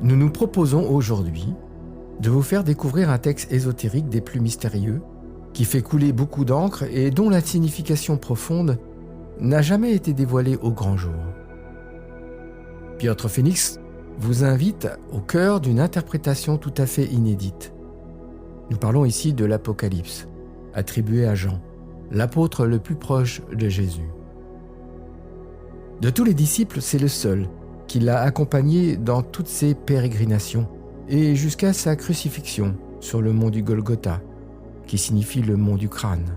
nous nous proposons aujourd'hui de vous faire découvrir un texte ésotérique des plus mystérieux, qui fait couler beaucoup d'encre et dont la signification profonde n'a jamais été dévoilée au grand jour. Piotr Phoenix vous invite au cœur d'une interprétation tout à fait inédite. Nous parlons ici de l'Apocalypse, attribué à Jean, l'apôtre le plus proche de Jésus. De tous les disciples, c'est le seul qui l'a accompagné dans toutes ses pérégrinations et jusqu'à sa crucifixion sur le mont du Golgotha, qui signifie le mont du crâne.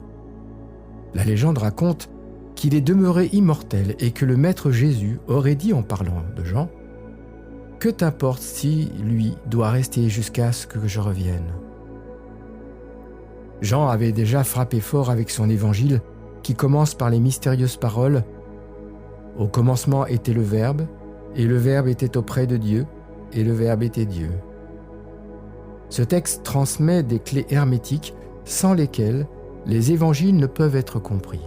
La légende raconte qu'il est demeuré immortel et que le Maître Jésus aurait dit en parlant de Jean « Que t'importe si lui doit rester jusqu'à ce que je revienne ?» Jean avait déjà frappé fort avec son évangile qui commence par les mystérieuses paroles « Au commencement était le Verbe, et le Verbe était auprès de Dieu, et le Verbe était Dieu. » Ce texte transmet des clés hermétiques sans lesquelles les évangiles ne peuvent être compris.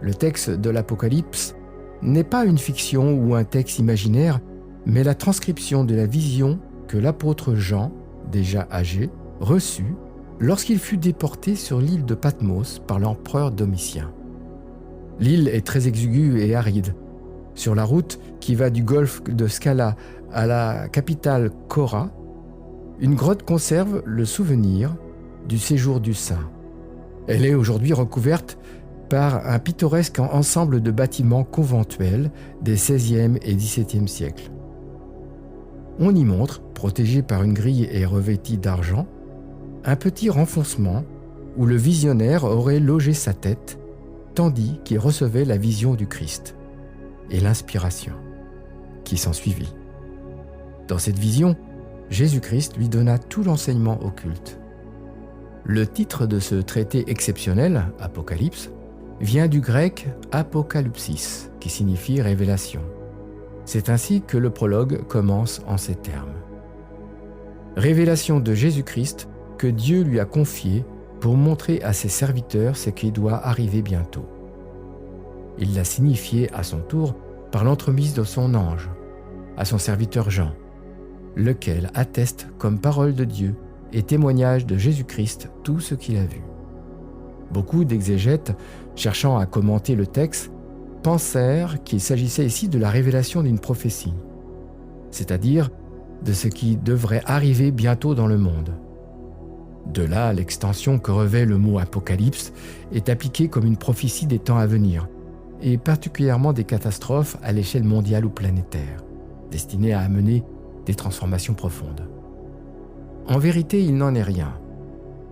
Le texte de l'Apocalypse n'est pas une fiction ou un texte imaginaire, mais la transcription de la vision que l'apôtre Jean, déjà âgé, reçut lorsqu'il fut déporté sur l'île de Patmos par l'empereur Domitien. L'île est très exiguë et aride. Sur la route qui va du golfe de Scala à la capitale Chora, une grotte conserve le souvenir du séjour du saint. Elle est aujourd'hui recouverte par un pittoresque ensemble de bâtiments conventuels des XVIe et XVIIe siècles. On y montre, protégé par une grille et revêti d'argent, un petit renfoncement où le visionnaire aurait logé sa tête, tandis qu'il recevait la vision du Christ et l'inspiration qui s'ensuivit. Dans cette vision, Jésus-Christ lui donna tout l'enseignement occulte. Le titre de ce traité exceptionnel, Apocalypse, vient du grec apokalypsis, qui signifie révélation. C'est ainsi que le prologue commence en ces termes. Révélation de Jésus-Christ que Dieu lui a confiée pour montrer à ses serviteurs ce qui doit arriver bientôt. Il l'a signifié à son tour par l'entremise de son ange, à son serviteur Jean, lequel atteste comme parole de Dieu et témoignage de Jésus-Christ tout ce qu'il a vu. Beaucoup d'exégètes, cherchant à commenter le texte, pensèrent qu'il s'agissait ici de la révélation d'une prophétie, c'est-à-dire de ce qui devrait arriver bientôt dans le monde. De là, l'extension que revêt le mot apocalypse est appliquée comme une prophétie des temps à venir, et particulièrement des catastrophes à l'échelle mondiale ou planétaire, destinées à amener des transformations profondes. En vérité, il n'en est rien.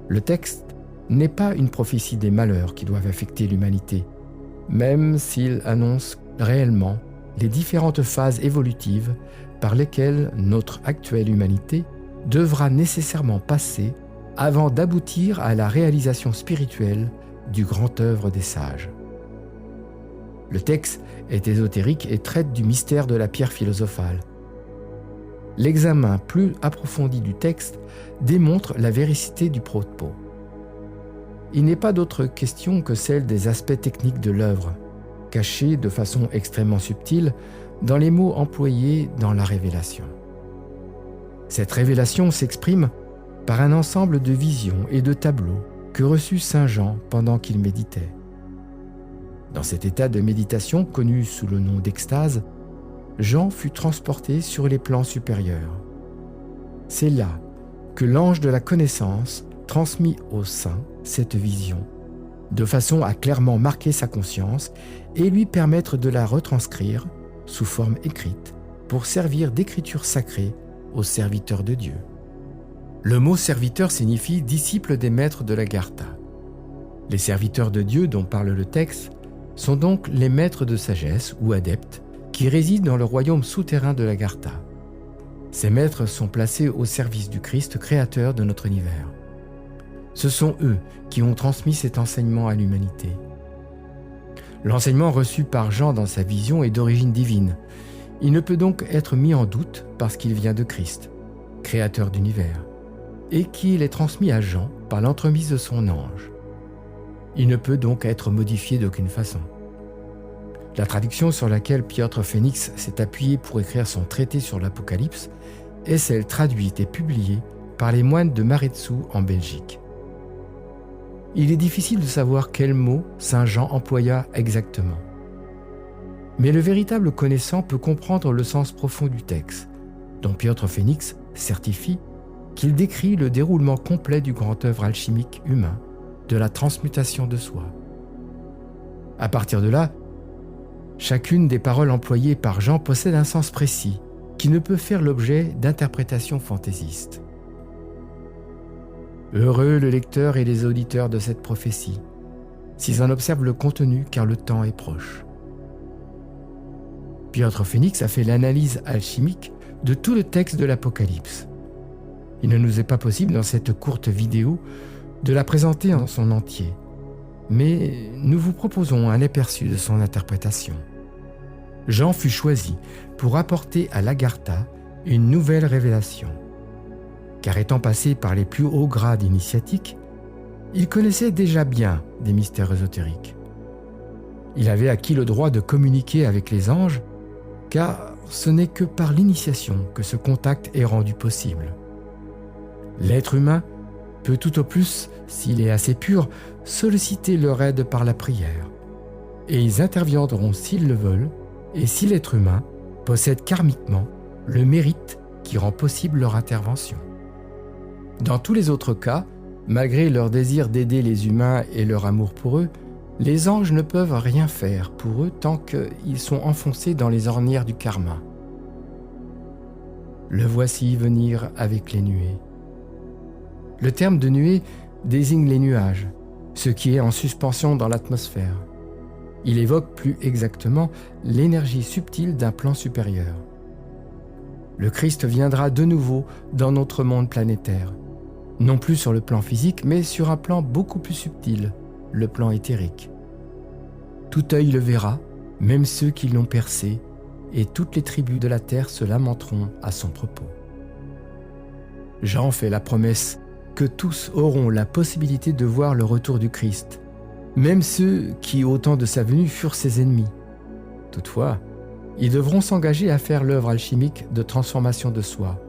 Le texte n'est pas une prophétie des malheurs qui doivent affecter l'humanité, même s'il annonce réellement les différentes phases évolutives par lesquelles notre actuelle humanité devra nécessairement passer avant d'aboutir à la réalisation spirituelle du grand œuvre des sages. Le texte est ésotérique et traite du mystère de la pierre philosophale. L'examen plus approfondi du texte démontre la véracité du propos. Il n'est pas d'autre question que celle des aspects techniques de l'œuvre, cachés de façon extrêmement subtile dans les mots employés dans la révélation. Cette révélation s'exprime par un ensemble de visions et de tableaux que reçut saint Jean pendant qu'il méditait. Dans cet état de méditation connu sous le nom d'extase, Jean fut transporté sur les plans supérieurs. C'est là que l'ange de la connaissance transmit au saint cette vision, de façon à clairement marquer sa conscience et lui permettre de la retranscrire sous forme écrite pour servir d'écriture sacrée aux serviteurs de Dieu. Le mot serviteur signifie disciple des maîtres de l'Agartha. Les serviteurs de Dieu dont parle le texte sont donc les maîtres de sagesse ou adeptes qui résident dans le royaume souterrain de l'Agartha. Ces maîtres sont placés au service du Christ créateur de notre univers. Ce sont eux qui ont transmis cet enseignement à l'humanité. L'enseignement reçu par Jean dans sa vision est d'origine divine. Il ne peut donc être mis en doute parce qu'il vient de Christ, créateur d'univers, et qu'il est transmis à Jean par l'entremise de son ange. Il ne peut donc être modifié d'aucune façon. La traduction sur laquelle Piotr Phénix s'est appuyé pour écrire son traité sur l'Apocalypse est celle traduite et publiée par les moines de Maredsous en Belgique. Il est difficile de savoir quel mot saint Jean employa exactement. Mais le véritable connaissant peut comprendre le sens profond du texte, dont Piotr Phénix certifie qu'il décrit le déroulement complet du grand œuvre alchimique humain, de la transmutation de soi. À partir de là, chacune des paroles employées par Jean possède un sens précis qui ne peut faire l'objet d'interprétations fantaisistes. Heureux le lecteur et les auditeurs de cette prophétie, s'ils en observent le contenu car le temps est proche. Piotr Phénix a fait l'analyse alchimique de tout le texte de l'Apocalypse. Il ne nous est pas possible dans cette courte vidéo de la présenter en son entier, mais nous vous proposons un aperçu de son interprétation. Jean fut choisi pour apporter à l'Agartha une nouvelle révélation, car étant passé par les plus hauts grades initiatiques, il connaissait déjà bien des mystères ésotériques. Il avait acquis le droit de communiquer avec les anges, car ce n'est que par l'initiation que ce contact est rendu possible. L'être humain peut tout au plus, s'il est assez pur, solliciter leur aide par la prière, et ils interviendront s'ils le veulent, et si l'être humain possède karmiquement le mérite qui rend possible leur intervention. Dans tous les autres cas, malgré leur désir d'aider les humains et leur amour pour eux, les anges ne peuvent rien faire pour eux tant qu'ils sont enfoncés dans les ornières du karma. Le voici venir avec les nuées. Le terme de nuée désigne les nuages, ce qui est en suspension dans l'atmosphère. Il évoque plus exactement l'énergie subtile d'un plan supérieur. Le Christ viendra de nouveau dans notre monde planétaire, non plus sur le plan physique, mais sur un plan beaucoup plus subtil, le plan éthérique. Tout œil le verra, même ceux qui l'ont percé, et toutes les tribus de la terre se lamenteront à son propos. Jean fait la promesse que tous auront la possibilité de voir le retour du Christ, même ceux qui, au temps de sa venue, furent ses ennemis. Toutefois, ils devront s'engager à faire l'œuvre alchimique de transformation de soi,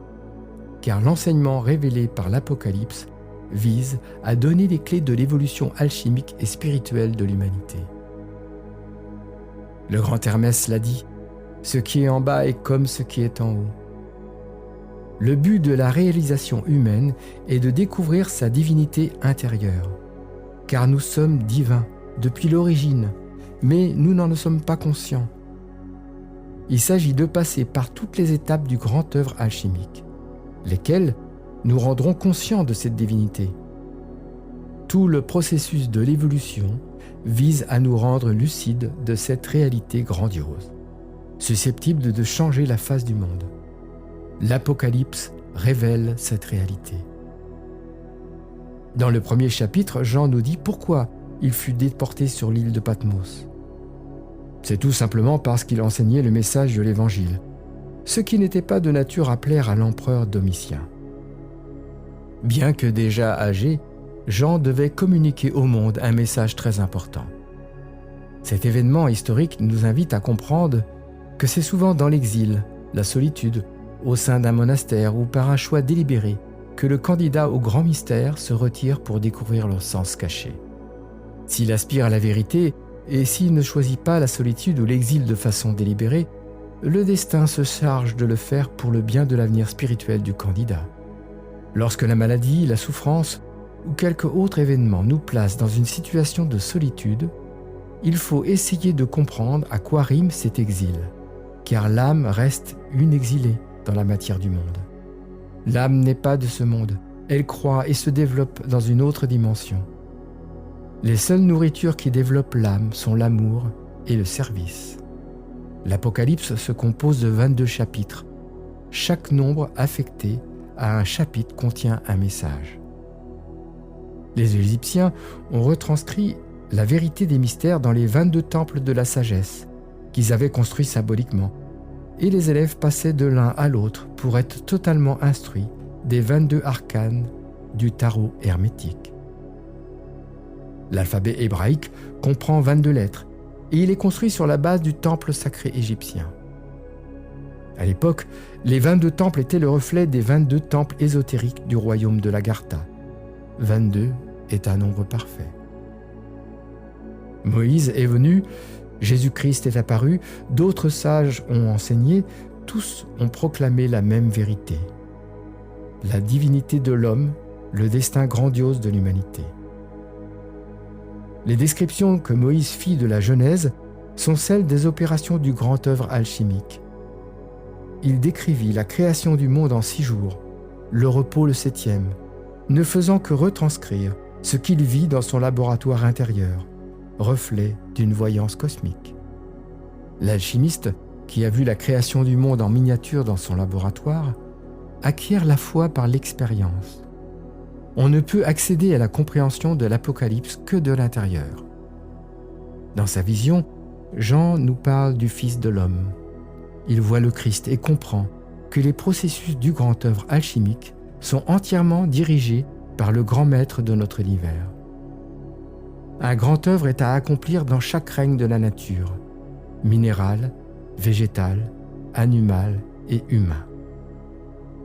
car l'enseignement révélé par l'Apocalypse vise à donner les clés de l'évolution alchimique et spirituelle de l'humanité. Le grand Hermès l'a dit, ce qui est en bas est comme ce qui est en haut. Le but de la réalisation humaine est de découvrir sa divinité intérieure, car nous sommes divins depuis l'origine, mais nous n'en sommes pas conscients. Il s'agit de passer par toutes les étapes du grand œuvre alchimique, lesquelles nous rendront conscients de cette divinité. Tout le processus de l'évolution vise à nous rendre lucides de cette réalité grandiose, susceptible de changer la face du monde. L'Apocalypse révèle cette réalité. Dans le premier chapitre, Jean nous dit pourquoi il fut déporté sur l'île de Patmos. C'est tout simplement parce qu'il enseignait le message de l'Évangile, ce qui n'était pas de nature à plaire à l'empereur Domitien. Bien que déjà âgé, Jean devait communiquer au monde un message très important. Cet événement historique nous invite à comprendre que c'est souvent dans l'exil, la solitude, au sein d'un monastère ou par un choix délibéré que le candidat au grand mystère se retire pour découvrir leur sens caché. S'il aspire à la vérité et s'il ne choisit pas la solitude ou l'exil de façon délibérée, le destin se charge de le faire pour le bien de l'avenir spirituel du candidat. Lorsque la maladie, la souffrance ou quelque autre événement nous place dans une situation de solitude, il faut essayer de comprendre à quoi rime cet exil, car l'âme reste une exilée dans la matière du monde. L'âme n'est pas de ce monde, elle croît et se développe dans une autre dimension. Les seules nourritures qui développent l'âme sont l'amour et le service. L'Apocalypse se compose de 22 chapitres. Chaque nombre affecté à un chapitre contient un message. Les Égyptiens ont retranscrit la vérité des mystères dans les 22 temples de la sagesse qu'ils avaient construits symboliquement, et les élèves passaient de l'un à l'autre pour être totalement instruits des 22 arcanes du tarot hermétique. L'alphabet hébraïque comprend 22 lettres, et il est construit sur la base du temple sacré égyptien. À l'époque, les 22 temples étaient le reflet des 22 temples ésotériques du royaume de l'Agartha. 22 est un nombre parfait. Moïse est venu, Jésus-Christ est apparu, d'autres sages ont enseigné, tous ont proclamé la même vérité. La divinité de l'homme, le destin grandiose de l'humanité. Les descriptions que Moïse fit de la Genèse sont celles des opérations du grand œuvre alchimique. Il décrivit la création du monde en 6 jours, le repos le 7e, ne faisant que retranscrire ce qu'il vit dans son laboratoire intérieur, reflet d'une voyance cosmique. L'alchimiste, qui a vu la création du monde en miniature dans son laboratoire, acquiert la foi par l'expérience. On ne peut accéder à la compréhension de l'Apocalypse que de l'intérieur. Dans sa vision, Jean nous parle du Fils de l'homme. Il voit le Christ et comprend que les processus du grand œuvre alchimique sont entièrement dirigés par le grand maître de notre univers. Un grand œuvre est à accomplir dans chaque règne de la nature, minéral, végétal, animal et humain.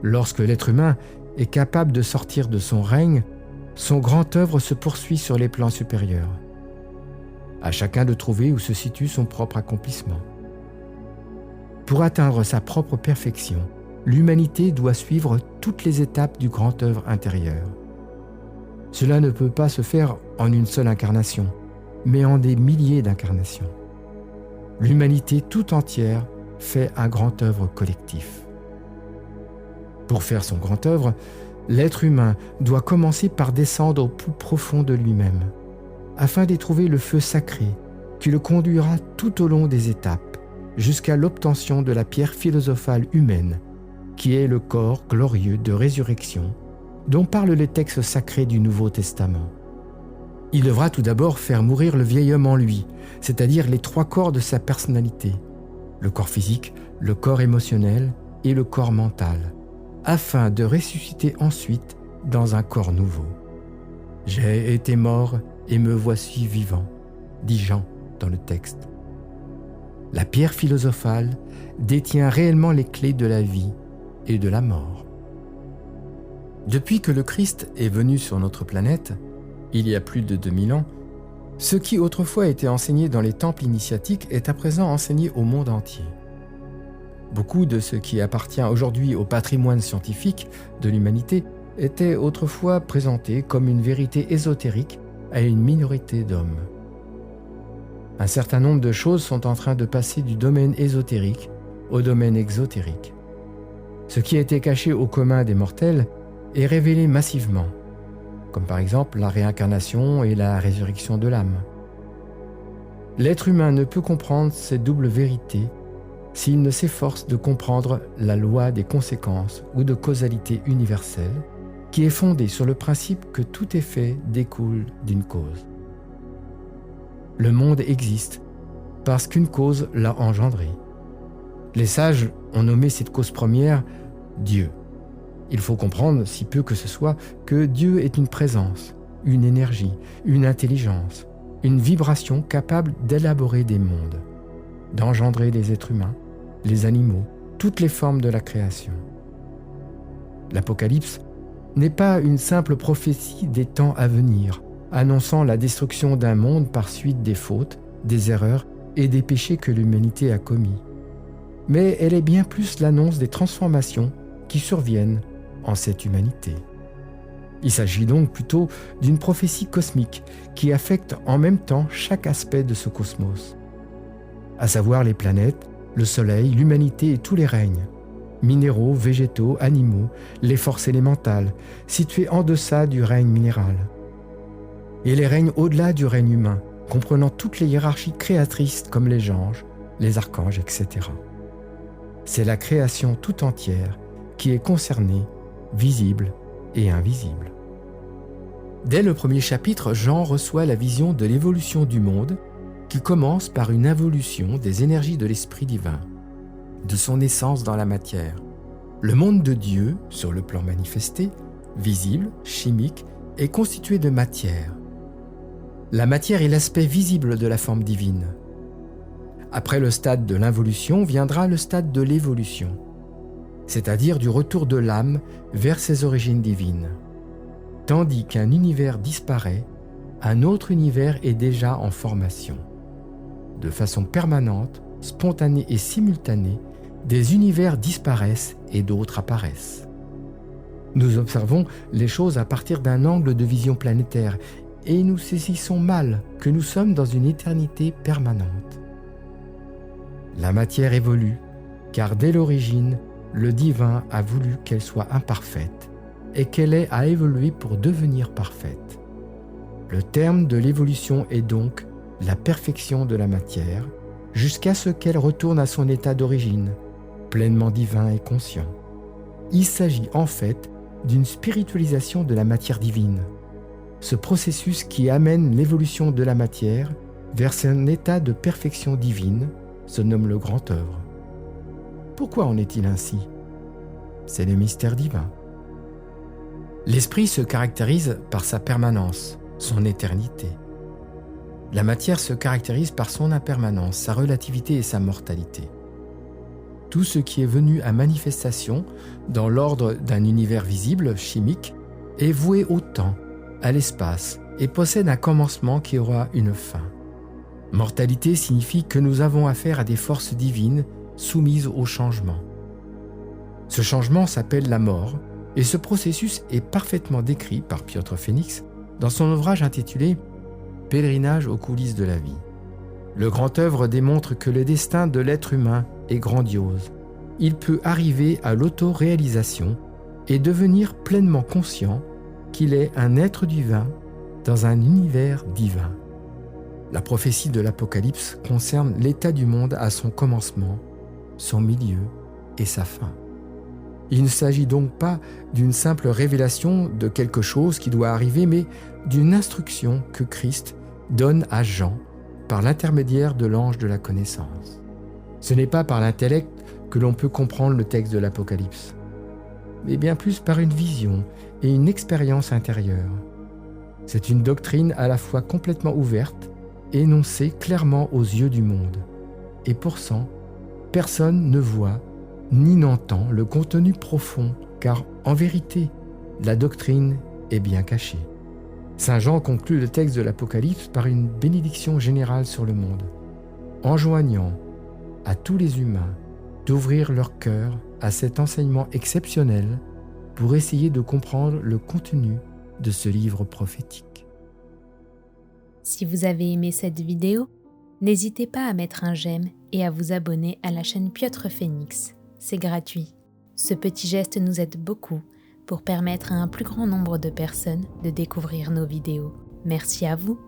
Lorsque l'être humain est capable de sortir de son règne, son grand œuvre se poursuit sur les plans supérieurs. À chacun de trouver où se situe son propre accomplissement. Pour atteindre sa propre perfection, l'humanité doit suivre toutes les étapes du grand œuvre intérieur. Cela ne peut pas se faire en une seule incarnation, mais en des milliers d'incarnations. L'humanité tout entière fait un grand œuvre collectif. Pour faire son grand œuvre, l'être humain doit commencer par descendre au plus profond de lui-même, afin d'y trouver le feu sacré qui le conduira tout au long des étapes, jusqu'à l'obtention de la pierre philosophale humaine, qui est le corps glorieux de résurrection, dont parlent les textes sacrés du Nouveau Testament. Il devra tout d'abord faire mourir le vieil homme en lui, c'est-à-dire les 3 corps de sa personnalité, le corps physique, le corps émotionnel et le corps mental, afin de ressusciter ensuite dans un corps nouveau. « J'ai été mort et me voici vivant », dit Jean dans le texte. La pierre philosophale détient réellement les clés de la vie et de la mort. Depuis que le Christ est venu sur notre planète, il y a plus de 2000 ans, ce qui autrefois était enseigné dans les temples initiatiques est à présent enseigné au monde entier. Beaucoup de ce qui appartient aujourd'hui au patrimoine scientifique de l'humanité était autrefois présenté comme une vérité ésotérique à une minorité d'hommes. Un certain nombre de choses sont en train de passer du domaine ésotérique au domaine exotérique. Ce qui était caché au commun des mortels est révélé massivement, comme par exemple la réincarnation et la résurrection de l'âme. L'être humain ne peut comprendre ces doubles vérités s'il ne s'efforce de comprendre la loi des conséquences ou de causalité universelle, qui est fondée sur le principe que tout effet découle d'une cause. Le monde existe parce qu'une cause l'a engendré. Les sages ont nommé cette cause première Dieu. Il faut comprendre, si peu que ce soit, que Dieu est une présence, une énergie, une intelligence, une vibration capable d'élaborer des mondes, d'engendrer les êtres humains, les animaux, toutes les formes de la création. L'Apocalypse n'est pas une simple prophétie des temps à venir, annonçant la destruction d'un monde par suite des fautes, des erreurs et des péchés que l'humanité a commis. Mais elle est bien plus l'annonce des transformations qui surviennent en cette humanité. Il s'agit donc plutôt d'une prophétie cosmique qui affecte en même temps chaque aspect de ce cosmos, à savoir les planètes, le soleil, l'humanité et tous les règnes, minéraux, végétaux, animaux, les forces élémentales, situées en deçà du règne minéral, et les règnes au-delà du règne humain, comprenant toutes les hiérarchies créatrices comme les anges, les archanges, etc. C'est la création tout entière qui est concernée, visible et invisible. Dès le premier chapitre, Jean reçoit la vision de l'évolution du monde qui commence par une involution des énergies de l'Esprit divin, de son essence dans la matière. Le monde de Dieu, sur le plan manifesté, visible, chimique, est constitué de matière. La matière est l'aspect visible de la forme divine. Après le stade de l'involution viendra le stade de l'évolution, c'est-à-dire du retour de l'âme vers ses origines divines. Tandis qu'un univers disparaît, un autre univers est déjà en formation. De façon permanente, spontanée et simultanée, des univers disparaissent et d'autres apparaissent. Nous observons les choses à partir d'un angle de vision planétaire et nous saisissons mal que nous sommes dans une éternité permanente. La matière évolue, car dès l'origine, le divin a voulu qu'elle soit imparfaite et qu'elle ait à évoluer pour devenir parfaite. Le terme de l'évolution est donc la perfection de la matière, jusqu'à ce qu'elle retourne à son état d'origine, pleinement divin et conscient. Il s'agit en fait d'une spiritualisation de la matière divine, ce processus qui amène l'évolution de la matière vers un état de perfection divine se nomme le grand œuvre. Pourquoi en est-il ainsi ? C'est le mystère divin. L'esprit se caractérise par sa permanence, son éternité. La matière se caractérise par son impermanence, sa relativité et sa mortalité. Tout ce qui est venu à manifestation dans l'ordre d'un univers visible, chimique, est voué au temps, à l'espace et possède un commencement qui aura une fin. Mortalité signifie que nous avons affaire à des forces divines soumises au changement. Ce changement s'appelle la mort et ce processus est parfaitement décrit par Piotr Fénix dans son ouvrage intitulé « Pèlerinage aux coulisses de la vie ». Le grand œuvre démontre que le destin de l'être humain est grandiose. Il peut arriver à l'autoréalisation et devenir pleinement conscient qu'il est un être divin dans un univers divin. La prophétie de l'Apocalypse concerne l'état du monde à son commencement, son milieu et sa fin. Il ne s'agit donc pas d'une simple révélation de quelque chose qui doit arriver, mais d'une instruction que Christ donne à Jean par l'intermédiaire de l'ange de la connaissance. Ce n'est pas par l'intellect que l'on peut comprendre le texte de l'Apocalypse, mais bien plus par une vision et une expérience intérieure. C'est une doctrine à la fois complètement ouverte, énoncée clairement aux yeux du monde. Et pourtant, personne ne voit ni n'entend le contenu profond, car en vérité, la doctrine est bien cachée. Saint Jean conclut le texte de l'Apocalypse par une bénédiction générale sur le monde, enjoignant à tous les humains d'ouvrir leur cœur à cet enseignement exceptionnel pour essayer de comprendre le contenu de ce livre prophétique. Si vous avez aimé cette vidéo, n'hésitez pas à mettre un j'aime et à vous abonner à la chaîne Piotr Fénix. C'est gratuit. Ce petit geste nous aide beaucoup pour permettre à un plus grand nombre de personnes de découvrir nos vidéos. Merci à vous.